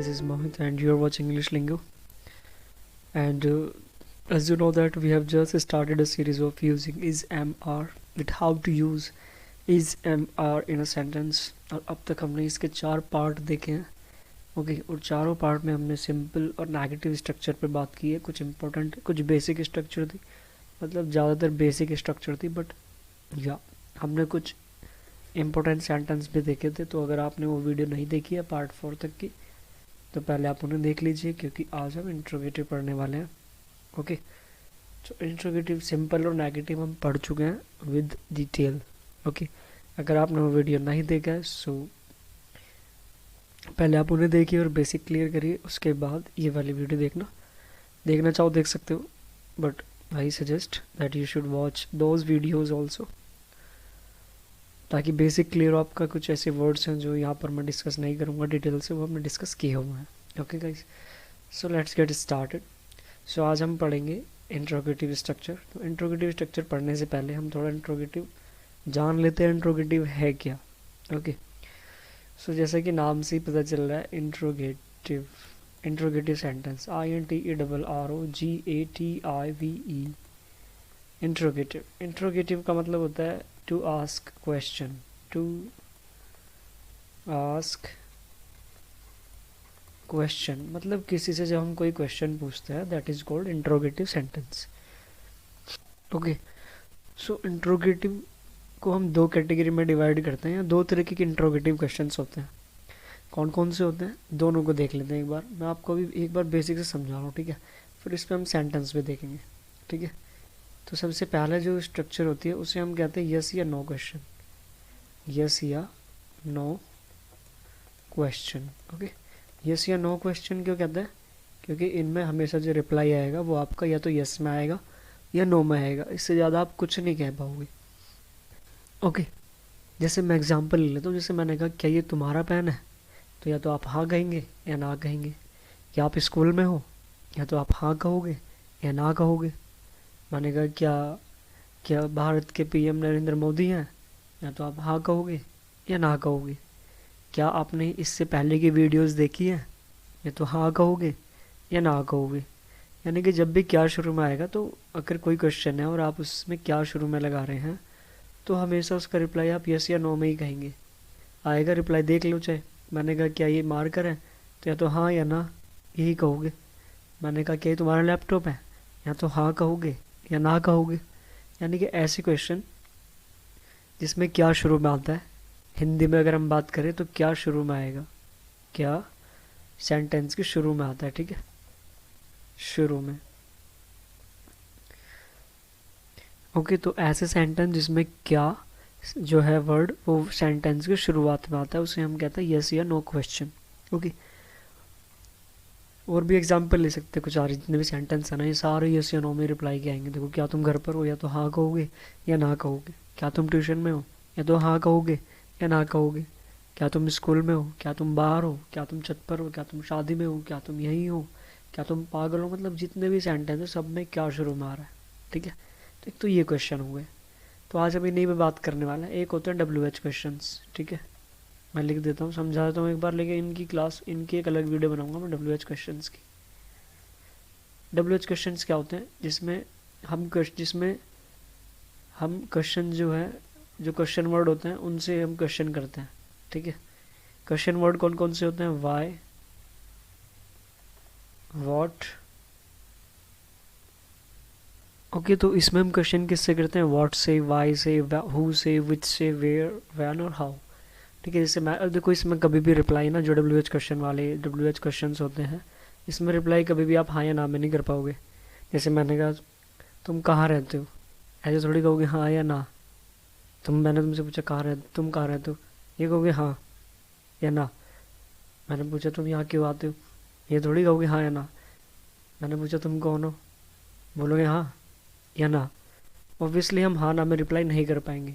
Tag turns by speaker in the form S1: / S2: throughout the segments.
S1: this is Mohit and you are watching English Lingo. And as you know that we have just started a series of using is MR with how to use is MR in a sentence. और अब तक हमने इसके 4 part देखे हैं. Okay और चारों part में हमने सिंपल और नेगेटिव स्ट्रक्चर पे बात की है. कुछ इम्पोर्टेंट कुछ बेसिक स्ट्रक्चर थी, मतलब ज़्यादातर बेसिक स्ट्रक्चर थी, बट या हमने कुछ इम्पोर्टेंट सेंटेंस भी देखे थे. तो अगर आपने वो वीडियो नहीं देखी है पार्ट 4 तक की, तो पहले आप उन्हें देख लीजिए, क्योंकि आज हम इंट्रोगेटिव पढ़ने वाले हैं. ओके तो इंट्रोगेटिव सिंपल और नेगेटिव हम पढ़ चुके हैं विद डिटेल. ओके अगर आपने वो वीडियो नहीं देखा है सो पहले आप उन्हें देखिए और बेसिक क्लियर करिए, उसके बाद ये वाली वीडियो देखना चाहो देख सकते हो, but I suggest that you should watch those videos also, ताकि बेसिक क्लियर हो. आपका कुछ ऐसे वर्ड्स हैं जो यहाँ पर मैं डिस्कस नहीं करूँगा डिटेल से, वो हमने डिस्कस किए हुए हैं. Okay guys, so let's get started. So आज हम पढ़ेंगे इंट्रोगेटिव स्ट्रक्चर. तो इंट्रोगेटिव स्ट्रक्चर पढ़ने से पहले हम थोड़ा इंट्रोगेटिव जान लेते हैं. इंट्रोगेटिव है क्या? ओके सो जैसा कि नाम से ही पता चल रहा है, इंट्रोगेटिव सेंटेंस INTERROGATIVE. इंट्रोगेटिव का मतलब होता है to ask question. To ask question मतलब किसी से जब हम कोई क्वेश्चन पूछते हैं, that is called interrogative sentence. Okay so interrogative को हम 2 कैटेगरी में डिवाइड करते हैं. 2 तरीके के इंट्रोगेटिव क्वेश्चंस होते हैं. कौन कौन से होते हैं दोनों को देख लेते हैं एक बार. मैं आपको भी एक बार बेसिक से समझा रहा हूँ, ठीक है. फिर इस पर हम सेंटेंस भी देखेंगे, ठीक है. तो सबसे पहला जो स्ट्रक्चर होती है उसे हम कहते हैं यस या नो क्वेश्चन. यस या नो क्वेश्चन. ओके यस या नो क्वेश्चन क्यों कहते हैं? क्योंकि इनमें हमेशा जो रिप्लाई आएगा वो आपका या तो यस में आएगा या नो में आएगा. इससे ज़्यादा आप कुछ नहीं कह पाओगे. ओके जैसे मैं एग्जांपल ले लेता हूँ. जैसे मैंने कहा क्या ये तुम्हारा पेन है, तो या तो आप हाँ कहेंगे या ना कहेंगे. क्या आप स्कूल में हो, या तो आप हाँ कहोगे या ना कहोगे. मैंने कहा क्या भारत के पीएम नरेंद्र मोदी हैं, या तो आप हाँ कहोगे या ना कहोगे. क्या आपने इससे पहले की वीडियोस देखी है, या तो हाँ कहोगे या ना कहोगे. यानी कि जब भी क्या शुरू में आएगा, तो अगर कोई क्वेश्चन है और आप उसमें क्या शुरू में लगा रहे हैं, तो हमेशा उसका रिप्लाई आप यस या नो में ही कहेंगे. आएगा रिप्लाई देख लो. चाहे मैंने कहा क्या ये मार्कर है, तो या तो हाँ या ना यही कहोगे. मैंने कहा क्या ये तुम्हारा लैपटॉप है, या तो हाँ कहोगे या ना कहोगे. यानी कि ऐसे क्वेश्चन जिसमें क्या शुरू में आता है, हिंदी में अगर हम बात करें तो क्या शुरू में आएगा, क्या सेंटेंस के शुरू में आता है, ठीक है, शुरू में. ओके तो ऐसे सेंटेंस जिसमें क्या जो है वर्ड वो सेंटेंस के शुरुआत में आता है, उसे हम कहते हैं यस या नो क्वेश्चन. ओके और भी एग्जांपल ले सकते हैं. कुछ और जितने भी सेंटेंस है ना, ये सारे यस या नो में रिप्लाई के आएंगे. देखो क्या तुम घर पर हो, या तो हाँ कहोगे या ना कहोगे. क्या तुम ट्यूशन में हो, या तो हाँ कहोगे या ना कहोगे. क्या तुम स्कूल में हो, क्या तुम बाहर हो, क्या तुम छत पर हो, क्या तुम शादी में हो, क्या तुम यहीं हो, क्या तुम पागल हो. मतलब जितने भी सेंटेंस है सब में क्या शुरू में आ रहा है, ठीक है. तो एक तो ये क्वेश्चन हुए. तो आज हम इन्हीं पे बात करने वाले हैं. एक होते हैं WH क्वेश्चंस, ठीक है. मैं लिख देता हूँ, समझा देता हूँ एक बार, लेकिन इनकी एक अलग वीडियो बनाऊंगा मैं WH क्वेश्चंस की. WH क्वेश्चंस क्या होते हैं? जिसमें हम क्वेश्चन जो है, जो क्वेश्चन वर्ड होते हैं उनसे हम क्वेश्चन करते हैं, ठीक है. क्वेश्चन वर्ड कौन कौन से होते हैं? Y, what. ओके तो इसमें हम क्वेश्चन किससे करते हैं? व्हाट से, वाई से, हु से, विच से, वेयर, व्हेन और हाउ, ठीक है. जैसे मैं देखो इसमें कभी भी रिप्लाई ना, जो WH क्वेश्चन वाले WH क्वेश्चंस होते हैं, इसमें रिप्लाई कभी भी आप हाँ या ना में नहीं कर पाओगे. जैसे मैंने कहा तुम कहाँ रहते हो, ऐसे थोड़ी कहोगे हाँ या ना. मैंने तुमसे पूछा तुम कहाँ रहते हो, ये कहोगे हाँ या ना. मैंने पूछा तुम यहाँ क्यों आते हो, ये थोड़ी कहोगे हाँ या ना. मैंने पूछा तुम कौन हो, बोलोगे हाँ या ना. ऑब्वियसली हम हाँ ना में रिप्लाई नहीं कर पाएंगे.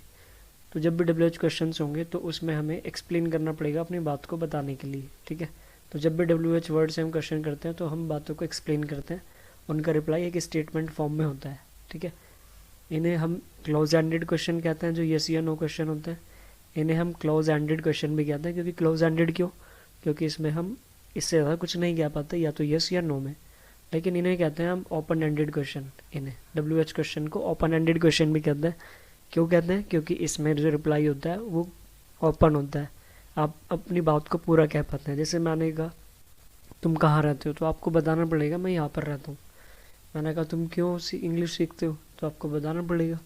S1: तो जब भी WH क्वेश्चंस होंगे तो उसमें हमें एक्सप्लेन करना पड़ेगा अपनी बात को बताने के लिए, ठीक है. तो जब भी WH वर्ड से हम क्वेश्चन करते हैं तो हम बातों को एक्सप्लेन करते हैं. उनका रिप्लाई एक स्टेटमेंट फॉर्म में होता है, ठीक है. इन्हें हम क्लोज एंडेड क्वेश्चन कहते हैं, जो यस या नो क्वेश्चन होते हैं. इन्हें हम क्लोज एंडेड क्वेश्चन भी कहते हैं. क्योंकि क्लोज एंडेड क्यों? क्योंकि इसमें हम इससे ज़्यादा कुछ नहीं कह पाते, या तो यस या नो में। लेकिन इन्हें कहते हैं हम ओपन एंडेड क्वेश्चन। इन्हें WH क्वेश्चन को ओपन एंडेड क्वेश्चन भी कहते हैं। क्यों कहते हैं? क्योंकि इसमें जो रिप्लाई होता है वो ओपन होता है, आप अपनी बात को पूरा कह पाते हैं। जैसे मैंने कहा तुम कहाँ रहते हो, तो आपको बताना पड़ेगा मैं यहाँ पर रहता हूँ। मैंने कहा तुम क्यों इंग्लिश सीखते हो, तो आपको बताना पड़ेगा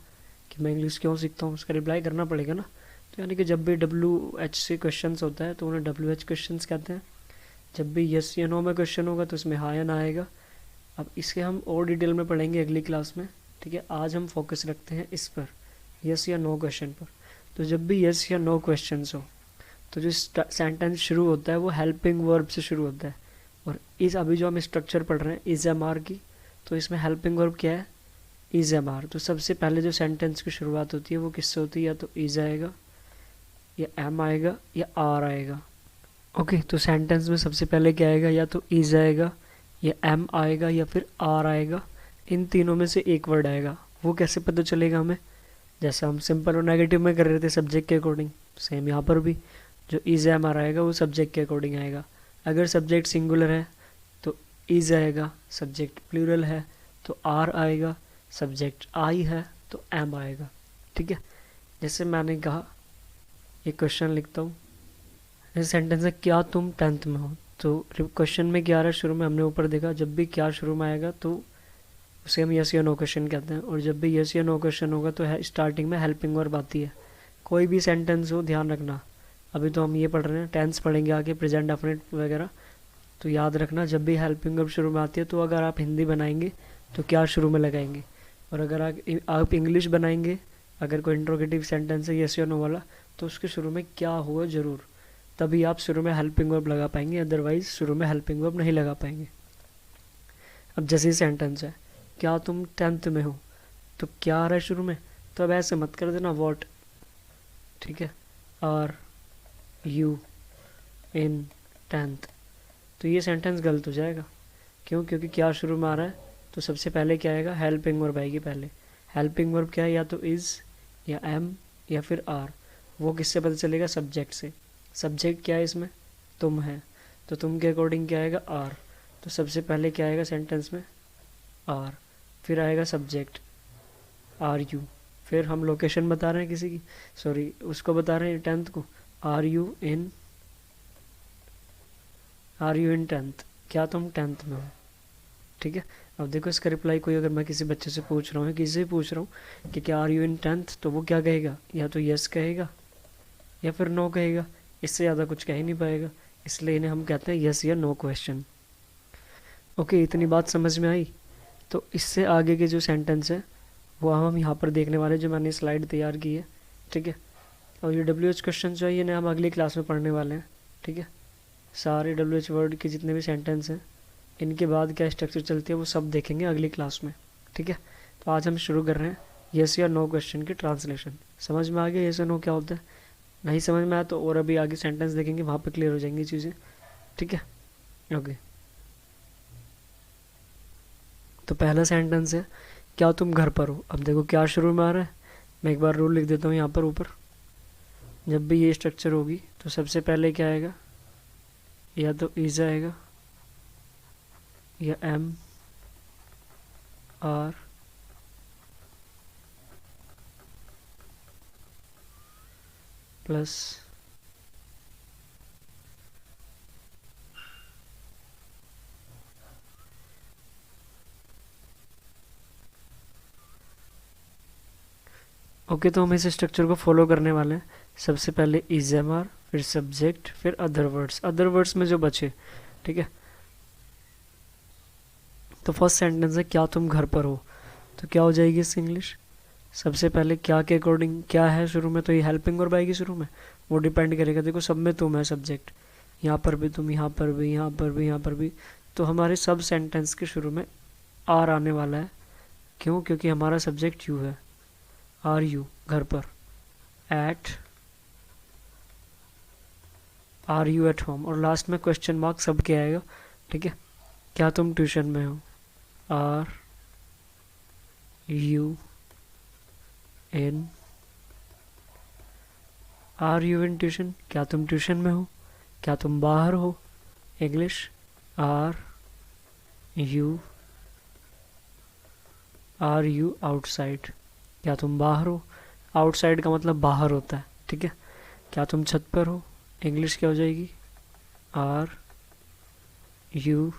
S1: कि मैं इंग्लिश क्यों सीखता हूँ, उसका रिप्लाई करना पड़ेगा ना। तो यानी कि जब भी WH से क्वेश्चन होता है तो उन्हें WH क्वेश्चन कहते हैं। जब भी यस या नो में क्वेश्चन होगा तो उसमें हाँ या ना आएगा। अब इसके हम और डिटेल में पढ़ेंगे अगली क्लास में, ठीक है। आज हम फोकस रखते हैं इस पर, यस या नो क्वेश्चन पर। तो जब भी यस या नो क्वेश्चन हो तो जो सेंटेंस शुरू होता है वो हेल्पिंग वर्ब से शुरू होता है। और इस अभी जो हम स्ट्रक्चर पढ़ रहे हैं इज एम आर की, तो इसमें हेल्पिंग वर्ब क्या है? Is am are. तो सबसे पहले जो सेंटेंस की शुरुआत होती है वो किससे होती है? या तो इज आएगा, या एम आएगा, या आर आएगा। ओके, तो सेंटेंस में सबसे पहले क्या आएगा? या तो इज आएगा, या एम आएगा, या फिर आर आएगा। इन तीनों में से एक वर्ड आएगा। वो कैसे पता चलेगा हमें? जैसे हम सिंपल और नेगेटिव में कर रहे थे सब्जेक्ट के अकॉर्डिंग, सेम यहाँ पर भी जो इज एम आर आएगा वो सब्जेक्ट के अकॉर्डिंग आएगा। अगर सब्जेक्ट सिंगुलर है तो इज आएगा, सब्जेक्ट प्लूरल है तो आर आएगा, सब्जेक्ट आई है तो एम आएगा, ठीक है। जैसे मैंने कहा, एक क्वेश्चन लिखता हूँ, जैसे सेंटेंस है क्या तुम 10th में हो। तो क्वेश्चन में क्या आ रहा है? शुरू में हमने ऊपर देखा, जब भी क्या शुरू में आएगा तो उसे हम यस या नो क्वेश्चन कहते हैं। और जब भी यस या नो क्वेश्चन होगा तो स्टार्टिंग में हेल्पिंग वर्ब आती है। कोई भी सेंटेंस हो ध्यान रखना, अभी तो हम ये पढ़ रहे हैं, टेंस पढ़ेंगे आगे, प्रेजेंट डेफिनेट वगैरह। तो याद रखना जब भी हेल्पिंग वर्ब शुरू में आती है तो अगर आप हिंदी बनाएंगे तो क्या शुरू में लगाएंगे, और अगर आप इंग्लिश बनाएंगे, अगर कोई इंट्रोगेटिव सेंटेंस है यस या नो वाला, तो उसके शुरू में क्या होगा ज़रूर, तभी आप शुरू में हेल्पिंग वर्ब लगा पाएंगे, अदरवाइज शुरू में हेल्पिंग वर्ब नहीं लगा पाएंगे। अब जैसे सेंटेंस है क्या तुम 10th में हो, तो क्या आ रहा है शुरू में? तो अब ऐसे मत कर देना वॉट, ठीक है, आर यू इन 10th, तो ये सेंटेंस गलत हो जाएगा। क्यों? क्योंकि क्या शुरू में आ रहा है तो सबसे पहले क्या आएगा? हेल्पिंग वर्ब आएगी पहले। हेल्पिंग वर्ब क्या है? या तो इज़, या एम, या फिर आर। वो किससे पता चलेगा? सब्जेक्ट से। सब्जेक्ट क्या है इसमें? तुम है, तो तुम के अकॉर्डिंग क्या आएगा? आर। तो सबसे पहले क्या आएगा सेंटेंस में? आर। फिर आएगा सब्जेक्ट आर यू। फिर हम लोकेशन बता रहे हैं किसी की, सॉरी उसको बता रहे हैं 10th को, आर यू इन 10th, क्या तुम 10th में हो, ठीक है। अब देखो इसका रिप्लाई कोई, अगर मैं किसी बच्चे से पूछ रहा हूँ, किसी से पूछ रहा हूँ कि क्या आर यू इन 10th, तो वो क्या कहेगा? या तो यस कहेगा या फिर नो कहेगा, इससे ज़्यादा कुछ कह ही नहीं पाएगा। इसलिए इन्हें हम कहते हैं यस या नो क्वेश्चन। ओके, इतनी बात समझ में आई। तो इससे आगे के जो सेंटेंस है वो हम यहाँ पर देखने वाले, जो मैंने स्लाइड तैयार की है, ठीक है। और ये WH क्वेश्चन जो है ये हम अगली क्लास में पढ़ने वाले हैं, ठीक है। सारे WH वर्ड के जितने भी सेंटेंस हैं, इनके बाद क्या स्ट्रक्चर चलती है वो सब देखेंगे अगली क्लास में, ठीक है। तो आज हम शुरू कर रहे हैं यस या नो क्वेश्चन की ट्रांसलेशन। समझ में आ गया यस या नो क्या होता है? नहीं समझ में आया तो और अभी आगे सेंटेंस देखेंगे, वहाँ पे क्लियर हो जाएंगी चीज़ें, ठीक है। ओके, तो पहला सेंटेंस है क्या तुम घर पर हो। अब देखो क्या शुरू में आ रहा है, मैं एक बार रूल लिख देता हूँ यहाँ पर ऊपर। जब भी ये स्ट्रक्चर होगी तो सबसे पहले क्या आएगा? या तो इज आएगा, या एम, आर, प्लस ओके। तो हम इस स्ट्रक्चर को फॉलो करने वाले हैं। सबसे पहले इज एम आर, फिर सब्जेक्ट, फिर अदर वर्ड्स। अदर वर्ड्स में जो बचे, ठीक है। तो फर्स्ट सेंटेंस है क्या तुम घर पर हो, तो क्या हो जाएगी इसकी इंग्लिश? सबसे पहले क्या के अकॉर्डिंग क्या है शुरू में, तो ये हेल्पिंग वर्ब आएगी शुरू में, वो डिपेंड करेगा। देखो सब में तुम है सब्जेक्ट, यहाँ पर भी तुम, यहाँ पर भी, यहाँ पर भी, यहाँ पर भी। तो हमारे सब सेंटेंस के शुरू में आर आने वाला है। क्यों? क्योंकि हमारा सब्जेक्ट यू है। आर यू घर पर, at, are you at home, और लास्ट में क्वेश्चन मार्क सब के आएगा, ठीक है। क्या तुम ट्यूशन में हो, are you in, are you in tuition, क्या तुम ट्यूशन में हो, क्या तुम बाहर हो, इंग्लिश आर यू आउटसाइड, क्या तुम बाहर हो। आउटसाइड का मतलब बाहर होता है, ठीक है। क्या तुम छत पर हो, इंग्लिश क्या हो जाएगी, आर यू।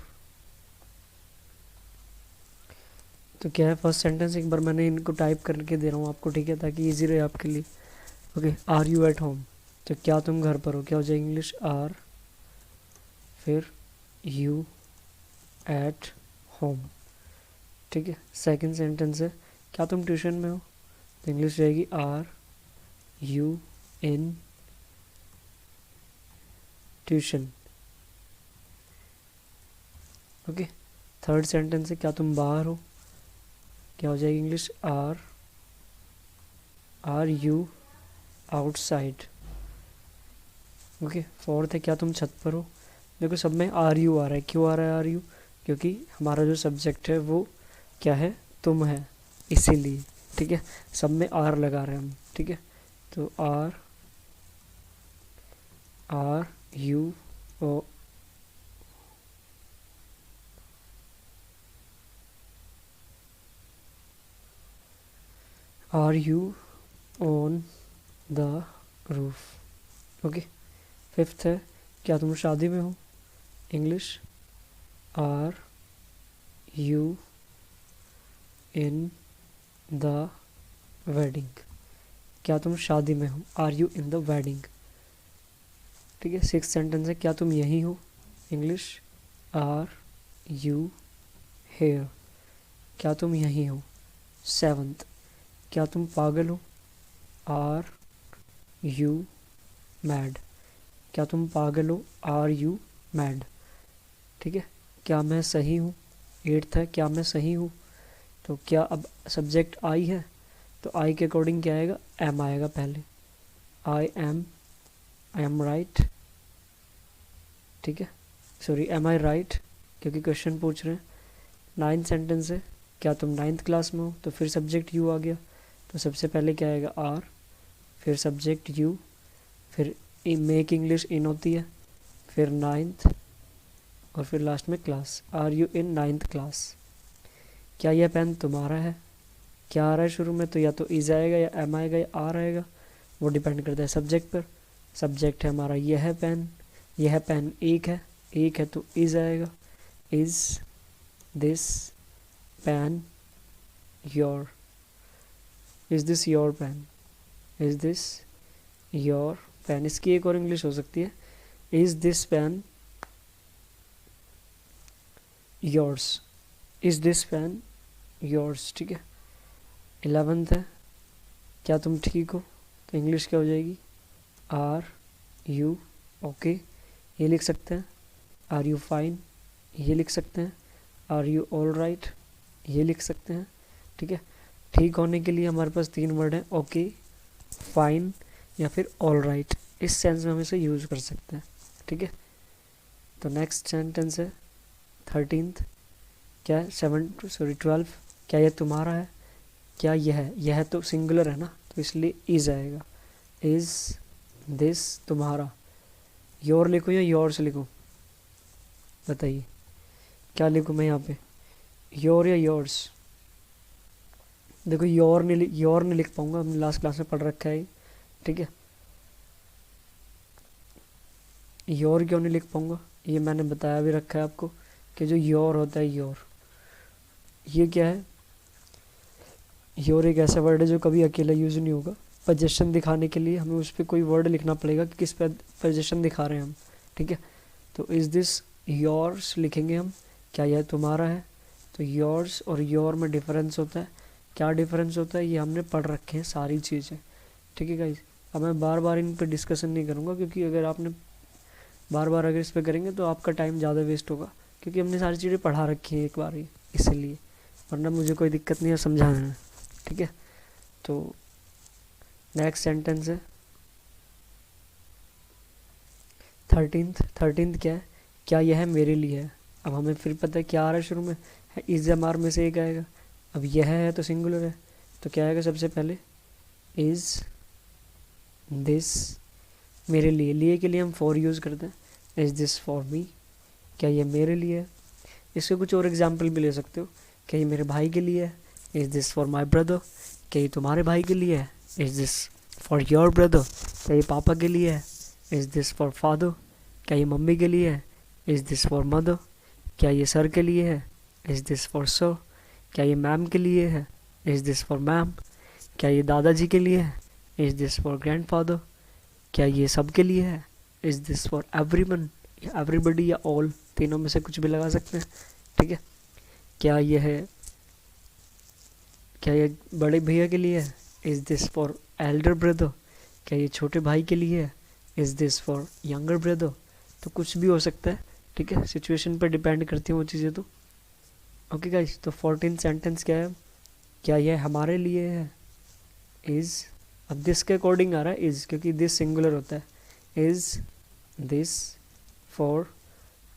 S1: तो क्या है फर्स्ट सेंटेंस, एक बार मैंने इनको टाइप करके दे रहा हूँ आपको, ठीक है, ताकि इजी रहे आपके लिए। Okay, are you at home, तो क्या तुम घर पर हो, क्या हो जाएगी इंग्लिश, आर फिर यू एट होम, ठीक है। सेकंड सेंटेंस है, क्या तुम ट्यूशन में हो, तो इंग्लिश रहेगी are you in tuition, okay. Third sentence है, क्या तुम बाहर हो, क्या हो जाएगी English, are you outside, okay. Fourth है, क्या तुम छत पर हो। देखो सब में आर यू आ रहा है, क्यों आ रहा है आर यू, क्योंकि हमारा जो सब्जेक्ट है वो क्या है, तुम है, इसीलिए, ठीक है। सब में आर लगा रहे हैं हम, ठीक है। तो are you oh are you on the roof, okay. Fifth है, क्या तुम शादी में हो, English are you in the wedding, क्या तुम शादी में हो, are you in the wedding, ठीक है। सिक्स सेंटेंस है, क्या तुम यहीं हो, इंग्लिश आर यू हेयर, क्या तुम यहीं हो। सेवंथ, क्या तुम पागल हो, आर यू मैड, क्या तुम पागल हो, आर यू मैड, ठीक है। क्या मैं सही हूँ, एट्थ है, क्या मैं सही हूँ, तो क्या अब सब्जेक्ट आई है, तो आई के अकॉर्डिंग क्या आएगा, एम आएगा पहले, आई एम राइट, ठीक है। सॉरी, एम आई राइट, क्योंकि क्वेश्चन पूछ रहे हैं। नाइन्थ सेंटेंस है, क्या तुम नाइन्थ क्लास में हो, तो फिर सब्जेक्ट यू आ गया, तो सबसे पहले क्या आएगा, आर, फिर सब्जेक्ट यू, फिर मेक इंग्लिश इन होती है, फिर नाइन्थ, और फिर लास्ट में class, are you in ninth class. क्या यह पेन तुम्हारा है, क्या आ रहा है शुरू में, तो या तो इज आएगा या एम आएगा या आर आएगा, वो डिपेंड करता है सब्जेक्ट पर। सब्जेक्ट है हमारा यह पेन एक है तो इज आएगा, is this pen your, is this your pen, is this your pen. इसकी एक और इंग्लिश हो सकती है, is this pen yours, is this pen yours, ठीक है। 11th है, क्या तुम ठीक हो, तो इंग्लिश क्या हो जाएगी, आर यू ओके, ये लिख सकते हैं। आर यू फाइन, ये लिख सकते हैं। आर यू ऑल राइट, ये लिख सकते हैं, ठीक है। ठीक होने के लिए हमारे पास तीन वर्ड हैं, ओके, फाइन या फिर ऑल राइट, इस सेंस में हम इसे यूज़ कर सकते हैं, ठीक है। तो नेक्स्ट सेंटेंस है 13th, क्या है 12, क्या यह तुम्हारा है, क्या यह तो सिंगुलर है ना, तो इसलिए इज आएगा, इज दिस तुम्हारा। योर लिखूँ या योर्स लिखूँ, बताइए क्या लिखूँ मैं यहाँ पे, योर या योर्स। देखो योर नहीं लिख पाऊंगा, हमने लास्ट क्लास में पढ़ रखा है, ठीक है। योर क्यों नहीं लिख पाऊंगा, ये मैंने बताया भी रखा है आपको कि जो योर होता है, योर ये क्या है, योर एक ऐसा वर्ड है जो कभी अकेला यूज़ नहीं होगा। पोजीशन दिखाने के लिए हमें उस पर कोई वर्ड लिखना पड़ेगा कि किस पर पोजीशन दिखा रहे हैं हम, ठीक है। तो इज़ दिस योर्स लिखेंगे हम, क्या यह तुम्हारा है, तो योर्स और योर में डिफरेंस होता है। क्या डिफरेंस होता है ये हमने पढ़ रखे हैं सारी चीज़ें, ठीक है गाइस। अब मैं बार बार इन पर डिस्कशन नहीं करूँगा, क्योंकि अगर आपने बार बार अगर इस पर करेंगे तो आपका टाइम ज़्यादा वेस्ट होगा, क्योंकि हमने सारी चीज़ें पढ़ा रखी हैं एक बार ही, इसीलिए, वरना मुझे कोई दिक्कत नहीं है समझाने में, ठीक है। तो नेक्स्ट सेंटेंस है 13th क्या है, क्या यह मेरे लिए है। अब हमें फिर पता है क्या आ रहा है शुरू में, है इज एम आर में से एक आएगा। अब यह है तो सिंगुलर है, तो क्या आएगा सबसे पहले, इज दिस मेरे लिए, लिए के लिए हम फॉर यूज़ करते हैं, इज दिस फॉर मी, क्या ये मेरे लिए है? इसके कुछ और एग्जाम्पल भी ले सकते हो, क्या ये मेरे भाई के लिए है, is this for my brother, क्या ये तुम्हारे भाई के लिए है, is this for your brother, क्या ये पापा के लिए है, इज़ दिस फॉर फादर, क्या ये मम्मी के लिए है, इज़ दिस फॉर मदर, क्या ये सर के लिए है, इज़ दिस फॉर सर, क्या ये मैम के लिए है, इज़ दिस फॉर मैम, क्या ये दादाजी के लिए है, इज़ दिस फॉर ग्रैंडफादर, क्या ये सब के लिए है, इज़ दिस फॉर एवरीवन, या एवरीबडी या ऑल, तीनों में से कुछ भी लगा सकते हैं, ठीक है। क्या ये है, क्या ये बड़े भैया के लिए है, is this for Elder brother, क्या ये छोटे भाई के लिए है, is this for younger brother. तो कुछ भी हो सकता है, ठीक है, सिचुएशन पर डिपेंड करती हैं वो चीज़ें। तो ओके गाइस, तो 14 सेंटेंस क्या है, क्या यह हमारे लिए है, इज़, अब दिस के अकॉर्डिंग आ रहा है इज़, क्योंकि दिस सिंगुलर होता है। Is this for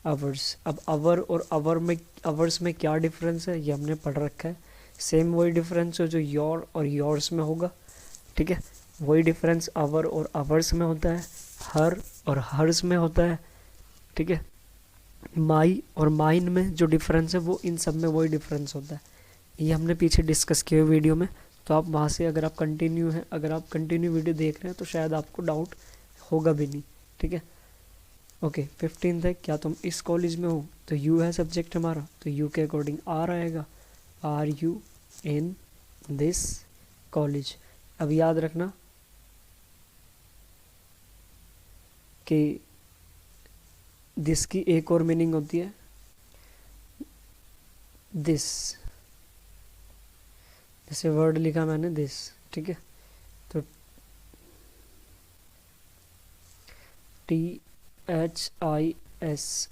S1: hours. अब आवर और आवर में, आवर्स में क्या डिफरेंस है ये हमने पढ़ रखा है। सेम वही डिफरेंस है जो योर और योर्स में होगा, ठीक है, वही डिफरेंस आवर और आवर्स में होता है, हर और हर्स में होता है, ठीक है। माई और माइन में जो डिफरेंस है वो इन सब में वही डिफरेंस होता है। ये हमने पीछे डिस्कस किए वीडियो में, तो आप वहाँ से अगर आप कंटिन्यू वीडियो देख रहे हैं तो शायद आपको डाउट होगा भी नहीं, ठीक है। ओके, 15 है, क्या तुम इस कॉलेज में हो, तो यू है सब्जेक्ट हमारा, तो यू के अकॉर्डिंग आर आएगा, are you in this college. अब याद रखना कि दिस की एक और मीनिंग होती है, दिस, जैसे वर्ड लिखा मैंने दिस, ठीक है, तो THIS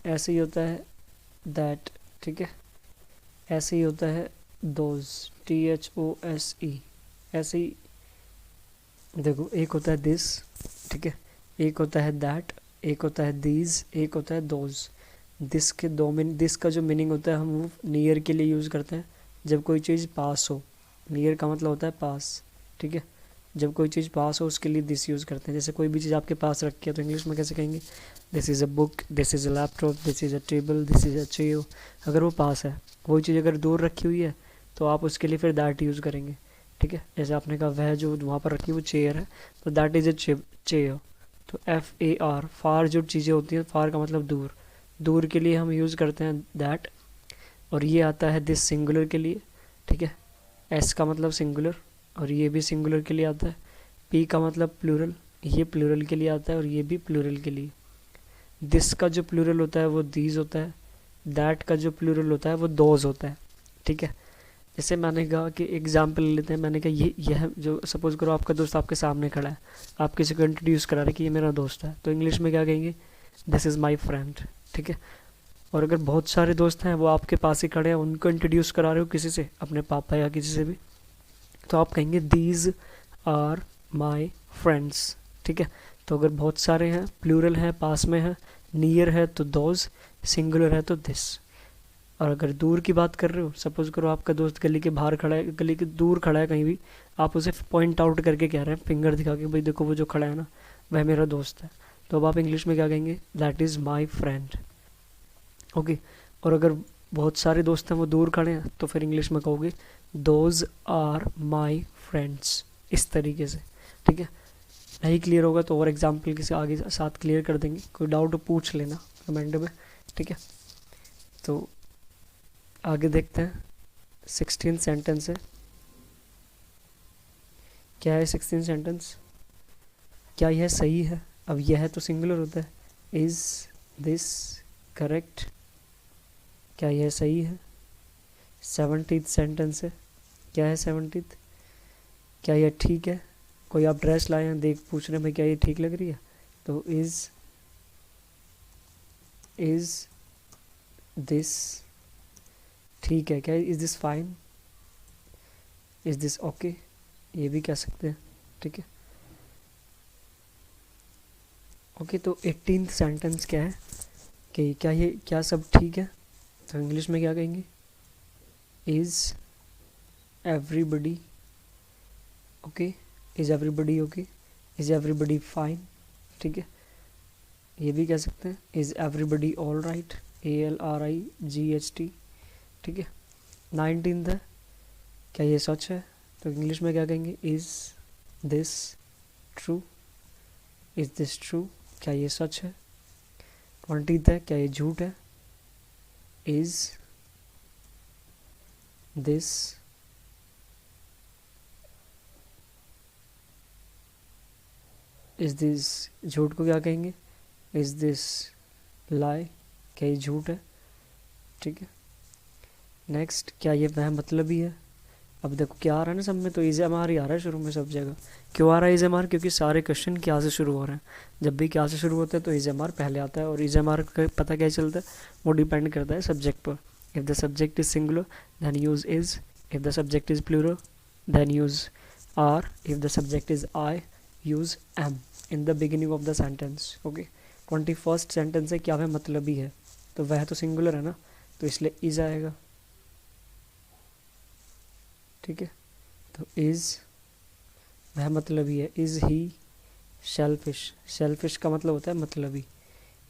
S1: ऐसे ही होता है दैट, ठीक है, ऐसे ही होता है दोज, THOSE, ऐसे ही देखो, एक होता है दिस, ठीक है, एक होता है दैट, एक होता है दीज, एक होता है दोज। दिस के दो दिस का जो मीनिंग होता है हम वो नियर के लिए यूज़ करते हैं, जब कोई चीज़ पास हो, नियर का मतलब होता है पास, ठीक है, जब कोई चीज़ पास हो उसके लिए दिस यूज़ करते हैं। जैसे कोई भी चीज़ आपके पास रखी है तो इंग्लिश में कैसे कहेंगे, this is a book, this is a laptop, this is a table, this is a chair. अगर वो पास है, वही चीज़ अगर दूर रखी हुई है तो आप उसके लिए फिर दैट यूज़ करेंगे, ठीक है। जैसे आपने कहा वह जो वहाँ पर रखी वो चेयर है, तो दैट इज़ अ चेयर। तो FAR, फार जो चीज़ें होती हैं, फार का मतलब दूर, दूर के लिए हम यूज़ करते हैं दैट। और ये आता है दिस सिंगुलर के लिए, ठीक है, S का मतलब सिंगुलर, और ये भी सिंगुलर के लिए आता है। P का मतलब प्लूरल, ये प्लूरल के लिए आता है, और ये भी प्लूरल के लिए। दिस का जो प्लूरल होता है वो दीज होता है, दैट का जो प्लूरल होता है वो दोज होता है, ठीक है। जैसे मैंने कहा कि एग्जाम्पल लेते हैं, मैंने कहा ये यह जो, सपोज करो आपका दोस्त आपके सामने खड़ा है, आप किसी को इंट्रोड्यूस करा रहे कि ये मेरा दोस्त है, तो इंग्लिश में क्या कहेंगे, दिस इज़ माई फ्रेंड, ठीक है। और अगर बहुत सारे दोस्त हैं वो आपके पास ही खड़े हैं, उनको इंट्रोड्यूस करा रहे हो किसी से, अपने पापा या किसी से भी, तो आप कहेंगे दीज आर माई फ्रेंड्स, ठीक है। तो अगर बहुत सारे हैं, प्लूरल है, पास में है, नियर है तो दोज, सिंगुलर है तो दिस। और अगर दूर की बात कर रहे हो, सपोज करो आपका दोस्त गली के बाहर खड़ा है, गली के दूर खड़ा है कहीं भी, आप उसे पॉइंट आउट करके कह रहे हैं, फिंगर दिखा के, भाई देखो वो जो खड़ा है ना वह मेरा दोस्त है, तो अब आप इंग्लिश में क्या कहेंगे, that is my friend, okay. और अगर बहुत सारे दोस्त हैं वो दूर खड़े हैं तो फिर इंग्लिश में कहोगे दोज आर माई फ्रेंड्स, इस तरीके से, ठीक है। नहीं क्लियर होगा तो और एग्जाम्पल किसी आगे साथ क्लियर कर देंगे, कोई डाउट पूछ लेना कमेंट में, ठीक है। तो आगे देखते हैं, 16 सेंटेंस है, क्या है 16 सेंटेंस, क्या यह सही है। अब यह तो सिंगुलर होता है, इज़ दिस करेक्ट, क्या यह सही है। 17th सेंटेंस है, क्या है 17th, क्या यह ठीक है। कोई आप ड्रेस लाए हैं, देख पूछ रहे हैं क्या ये ठीक लग रही है, तो इज़ दिस ठीक है, क्या is this fine, is this okay, ये भी कह सकते हैं, ठीक है। ओके, तो 18th सेंटेंस क्या है कि क्या सब ठीक है, तो इंग्लिश में क्या कहेंगे, is everybody okay, is everybody okay, is everybody fine, ठीक है। ये भी कह सकते हैं is everybody all right, ALRIGHT, ठीक है। 19th है, क्या ये सच है, तो इंग्लिश में क्या कहेंगे, is this true, is this true, क्या ये सच है। 20th है, क्या ये झूठ है, इज़ दिस झूठ को क्या कहेंगे, इज़ दिस लाई, क्या ये झूठ है, ठीक है। नेक्स्ट, क्या ये वह मतलब ही है। अब देखो क्या आ रहा है ना सब में, तो इज़ एम आर ही आ रहा है शुरू में सब जगह। क्यों आ रहा है इज़ एम आर, क्योंकि सारे क्वेश्चन क्या से शुरू हो रहे हैं। जब भी क्या से शुरू होते हैं तो इज़ एम आर पहले आता है, और इज़ एम आर का पता क्या चलता है, वो डिपेंड करता है सब्जेक्ट पर। If the subject is singular then use is, if the subject is plural then use are, if the subject is I use am in the beginning of the sentence. Okay, 21st sentence है, क्या वह मतलब ही है, तो वह तो singular है ना, तो इसलिए इज़ आएगा, ठीक है। तो इज़ वह मतलब ही है, इज़ ही शेलफिश, शेलफिश का मतलब होता है मतलब ही,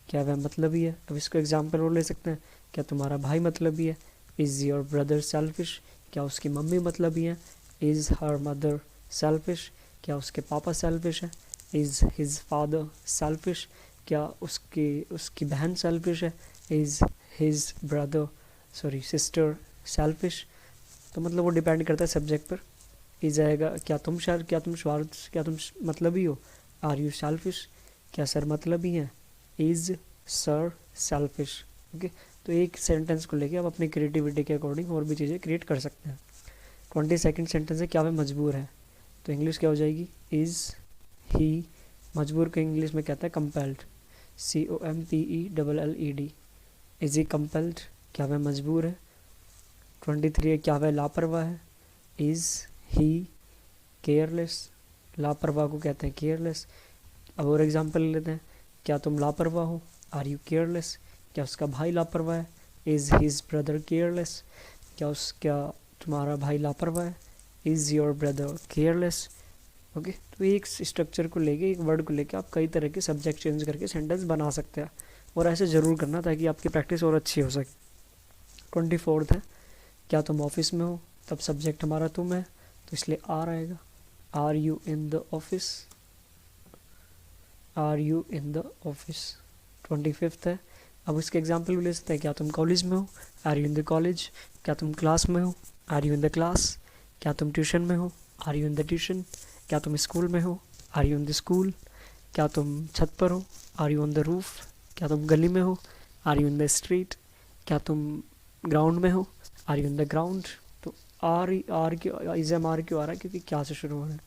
S1: क्या वह मतलब ही है। अब इसको एग्जाम्पल और ले सकते हैं, क्या तुम्हारा भाई मतलब ही है, इज़ योर ब्रदर सेल्फिश, क्या उसकी मम्मी मतलब ही है, इज़ हर मदर सेल्फिश, क्या उसके पापा सेल्फिश है, इज़ हिज फादर सेल्फिश, क्या उसकी बहन सेल्फिश है, is his brother sister selfish. तो मतलब वो डिपेंड करता है सब्जेक्ट पर। इज आएगा, क्या तुम मतलब ही हो, आर यू सेल्फिश, क्या सर मतलब ही है, इज सर सेल्फिश। ओके, तो एक सेंटेंस को लेके आप अपनी क्रिएटिविटी के अकॉर्डिंग और भी चीज़ें क्रिएट कर सकते हैं। 22nd सेंटेंस है, क्या वह मजबूर है, तो इंग्लिश क्या हो जाएगी, इज़ ही, मजबूर को इंग्लिश में कहता है compelled, COMPELLED, is he compelled, क्या वह मजबूर है। 23 है, क्या वह लापरवाह है, इज़ ही केयरलेस, लापरवाह को कहते हैं केयरलेस। अब और एग्जांपल लेते हैं, क्या तुम लापरवाह हो, आर यू केयरलेस, क्या उसका भाई लापरवाह है, इज़ हिज ब्रदर केयरलेस, क्या तुम्हारा भाई लापरवाह है, is your brother careless. Okay, तो एक स्ट्रक्चर को लेके, एक वर्ड को लेके आप कई तरह के सब्जेक्ट चेंज करके सेंटेंस बना सकते हैं, और ऐसे ज़रूर करना ताकि आपकी प्रैक्टिस और अच्छी हो सके। 24th है, क्या तुम ऑफिस में हो, तब सब्जेक्ट हमारा तुम है, तो इसलिए आर आएगा, are you in the office, are you in the office. 25th है, अब इसके एग्जाम्पल भी ले सकते हैं, क्या तुम कॉलेज में हो, are you in the college, क्या तुम क्लास में हो, are you in the class, क्या तुम ट्यूशन में हो, are you in the tuition, क्या तुम स्कूल में हो, are you in the school, क्या तुम छत पर हो, are you on the roof, क्या तुम गली में हो, are you in the street, क्या तुम ग्राउंड में हो, are you in the ground. तो आर क्यों, इज़ एम आर क्यों आ रहा है, क्योंकि क्या से शुरू हो रहा है।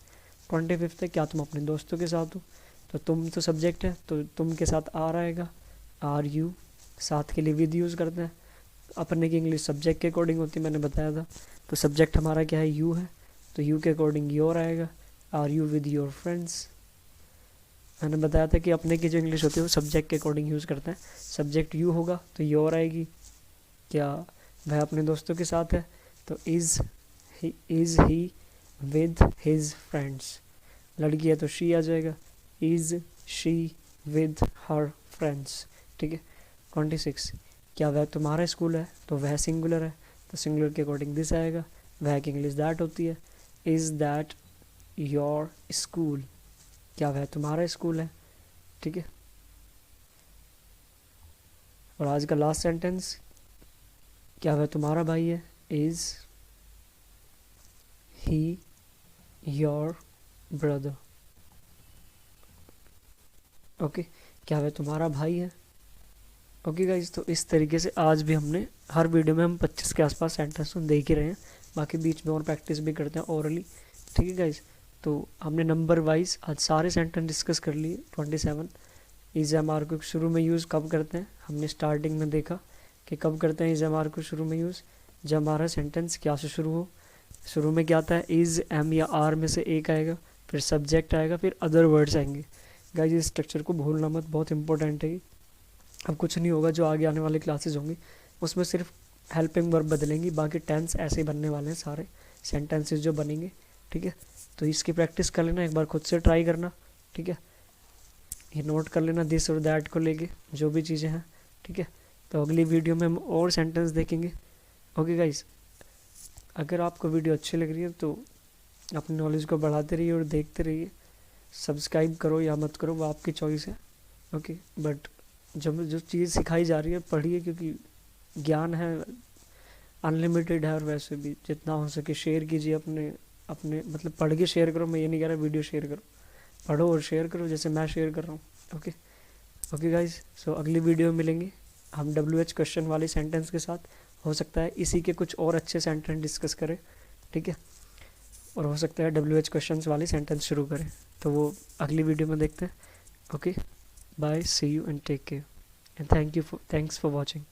S1: 25th है, क्या तुम अपने दोस्तों के साथ हो, तो तुम तो सब्जेक्ट है, तो तुम के साथ आर आएगा, आर यू, साथ के लिए विद यूज़ करते हैं, अपने की इंग्लिश सब्जेक्ट के अकॉर्डिंग होती है, मैंने बताया था। तो सब्जेक्ट हमारा क्या है, यू है, तो यू के अकॉर्डिंग योर आएगा, are you with your friends. मैंने बताया था कि अपने की जो इंग्लिश होती है वो सब्जेक्ट के अकॉर्डिंग यूज़ करते हैं, सब्जेक्ट यू होगा तो योर आएगी, क्या वह अपने दोस्तों के साथ है, तो is he with his friends. लड़की है तो शी आ जाएगा, is she with her friends, ठीक है। 26, क्या वह तुम्हारा स्कूल है, तो वह सिंगुलर है, तो सिंगुलर के अकॉर्डिंग दिस आएगा, वह की इंग्लिश दैट होती है, इज़ दैट योर स्कूल, क्या वह तुम्हारा स्कूल है, ठीक है। और आज का लास्ट सेंटेंस, क्या वह तुम्हारा भाई है, is he your brother. Okay, क्या वह तुम्हारा भाई है। ओके गाइज, तो इस तरीके से आज भी हमने हर वीडियो में हम 25 के आसपास सेंटेंस तो देख ही रहे हैं, बाकी बीच में और प्रैक्टिस भी करते हैं ओरली, ठीक है गाइज। तो हमने नंबर वाइज आज सारे सेंटेंस डिस्कस कर लिए। 27, इज़ एम आर को शुरू में यूज़ कब करते हैं, हमने स्टार्टिंग में देखा कि कब करते हैं इज़ एम आर को शुरू में यूज़, जब हमारा सेंटेंस क्या से शुरू हो। शुरू में क्या आता है, इज़ एम या आर में से एक आएगा, फिर सब्जेक्ट आएगा, फिर अदर वर्ड्स आएंगे। गाइज इस स्ट्रक्चर को भूलना मत, बहुत इंपॉर्टेंट है। अब कुछ नहीं होगा, जो आगे आने वाले क्लासेज होंगी उसमें सिर्फ हेल्पिंग वर्ब बदलेंगी, बाकी टेंस ऐसे ही बनने वाले हैं, सारे सेंटेंसेस जो बनेंगे, ठीक है। तो इसकी प्रैक्टिस कर लेना, एक बार खुद से ट्राई करना, ठीक है। ये नोट कर लेना दिस और दैट को लेके जो भी चीज़ें हैं, ठीक है। तो अगली वीडियो में हम और सेंटेंस देखेंगे। ओके गाइस, अगर आपको वीडियो अच्छी लग रही है तो अपनी नॉलेज को बढ़ाते रहिए और देखते रहिए। सब्सक्राइब करो या मत करो वो आपकी चॉइस है। ओके, बट जब जो चीज़ सिखाई जा रही है पढ़िए, क्योंकि ज्ञान है अनलिमिटेड है। और वैसे भी जितना हो सके शेयर कीजिए अपने अपने मतलब पढ़ के शेयर करो। मैं ये नहीं कह रहा वीडियो शेयर करो, पढ़ो और शेयर करो जैसे मैं शेयर कर रहा हूँ। ओके ओके गाइस, सो अगली वीडियो में मिलेंगे हम WH क्वेश्चन वाले सेंटेंस के साथ। हो सकता है इसी के कुछ और अच्छे सेंटेंस डिस्कस करें, ठीक है, और हो सकता है WH क्वेश्चन वाले सेंटेंस शुरू करें, तो वो अगली वीडियो में देखते हैं। Okay, bye, see you and take care and thanks for watching.